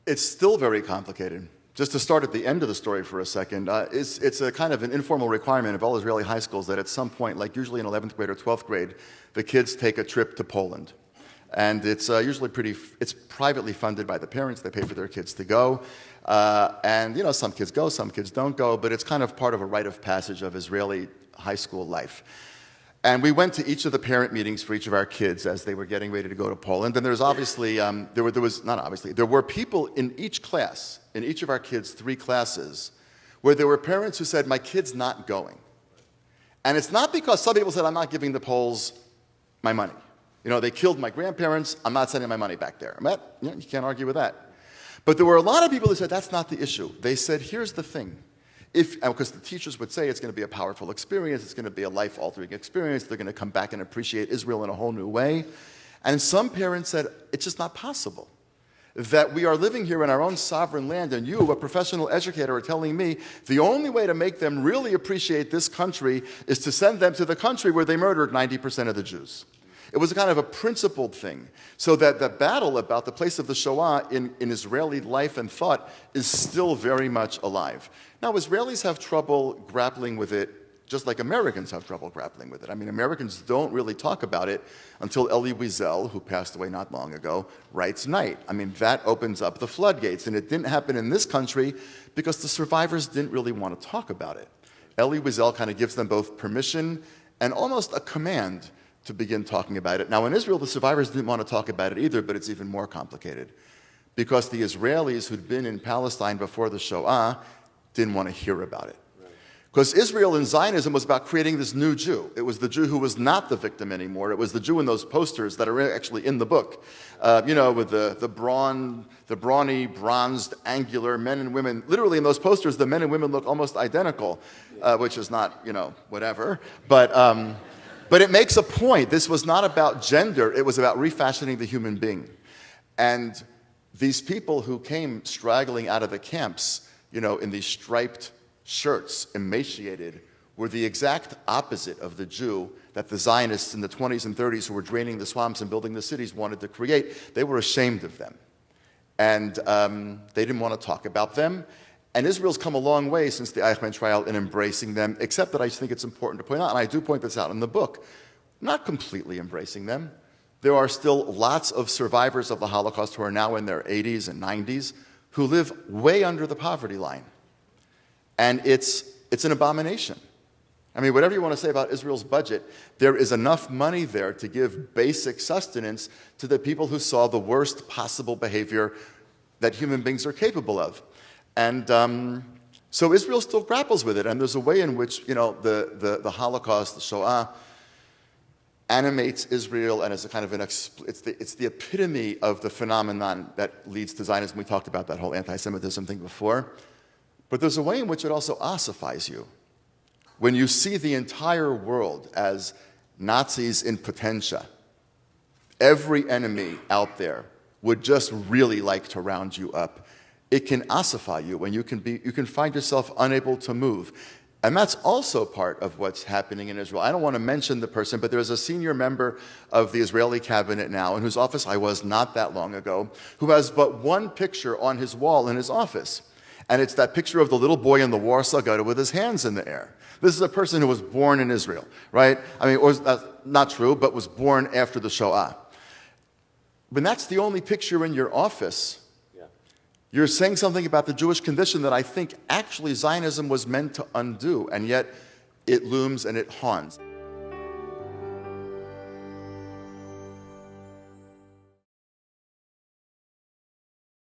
It's still very complicated. Just to start at the end of the story for a second, it's a kind of an informal requirement of all Israeli high schools that at some point, like usually in 11th grade or 12th grade, the kids take a trip to Poland. And it's usually it's privately funded by the parents. They pay for their kids to go. And, you know, some kids go, some kids don't go, but it's kind of part of a rite of passage of Israeli high school life. And we went to each of the parent meetings for each of our kids as they were getting ready to go to Poland. And there's obviously, there were people in each class, in each of our kids' 3 classes, where there were parents who said, my kid's not going. And it's not because some people said, I'm not giving the Poles my money. You know, they killed my grandparents, I'm not sending my money back there. You can't argue with that. But there were a lot of people who said, that's not the issue. They said, here's the thing. Because the teachers would say it's going to be a powerful experience, it's going to be a life-altering experience, they're going to come back and appreciate Israel in a whole new way. And some parents said, it's just not possible. That we are living here in our own sovereign land, and you, a professional educator, are telling me the only way to make them really appreciate this country is to send them to the country where they murdered 90% of the Jews. It was a kind of a principled thing. So that the battle about the place of the Shoah in Israeli life and thought is still very much alive. Now, Israelis have trouble grappling with it, just like Americans have trouble grappling with it. I mean, Americans don't really talk about it until Elie Wiesel, who passed away not long ago, writes Night. I mean, that opens up the floodgates. And it didn't happen in this country because the survivors didn't really want to talk about it. Elie Wiesel kind of gives them both permission and almost a command to begin talking about it. Now, in Israel, the survivors didn't want to talk about it either, but it's even more complicated because the Israelis who'd been in Palestine before the Shoah didn't want to hear about it. Because Israel and Zionism was about creating this new Jew. It was the Jew who was not the victim anymore. It was the Jew in those posters that are actually in the book, you know, with the brawny, bronzed, angular men and women. Literally in those posters, the men and women look almost identical, which is not, you know, whatever. But it makes a point. This was not about gender. It was about refashioning the human being. And these people who came straggling out of the camps, you know, in these striped shirts, emaciated, were the exact opposite of the Jew that the Zionists in the 20s and 30s who were draining the swamps and building the cities wanted to create. They were ashamed of them. And they didn't want to talk about them. And Israel's come a long way since the Eichmann trial in embracing them, except that I think it's important to point out, and I do point this out in the book, not completely embracing them. There are still lots of survivors of the Holocaust who are now in their 80s and 90s who live way under the poverty line. And it's an abomination. I mean, whatever you want to say about Israel's budget, there is enough money there to give basic sustenance to the people who saw the worst possible behavior that human beings are capable of. And so Israel still grapples with it, and there's a way in which, you know, the Holocaust, the Shoah, animates Israel and is a kind of it's the epitome of the phenomenon that leads to Zionism. We talked about that whole anti-Semitism thing before. But there's a way in which it also ossifies you. When you see the entire world as Nazis in potentia, every enemy out there would just really like to round you up. It can ossify you, and you can find yourself unable to move. And that's also part of what's happening in Israel. I don't want to mention the person, but there's a senior member of the Israeli cabinet now, in whose office I was not that long ago, who has but one picture on his wall in his office. And it's that picture of the little boy in the Warsaw Ghetto with his hands in the air. This is a person who was born in Israel, right? I mean, not true, but was born after the Shoah. When that's the only picture in your office, you're saying something about the Jewish condition that I think actually Zionism was meant to undo, and yet it looms and it haunts.